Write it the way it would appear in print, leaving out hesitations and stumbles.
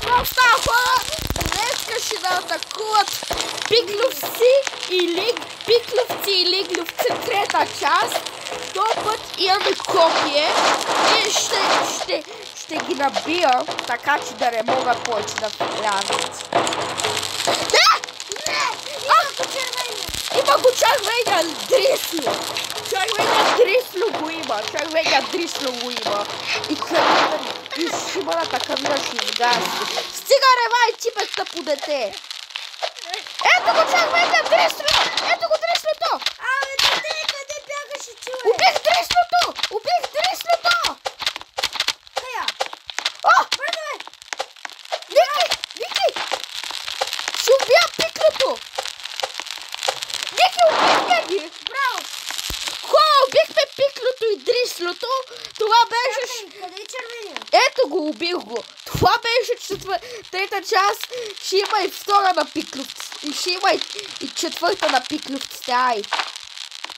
Какво става, хора? Днеска ще да атакуват пикловци и лигловци трета част. Този път имаме копие и ще ги набия, така че да не могат повече да влязат. Има го червения Дрисло. Червения Дрисло го има. И шибаната камина ще изгаси. Стига ревай, типекта по дете. Ето го червения Дрисло. Ето го Дрислото. Абе, дете, къде бягаше, човек? Убих Дрислото. Кая? О! Бързай! Вики! Ще убия пиклото. Вики, убихме ги. Браво! Хора, убихме пиклото и Дрислото. Това беше... Къде е червения? Ето го, убих го. Това беше трета част. Ще има и втора на пикловците. И ще има и четвърта на пикловците. Ай.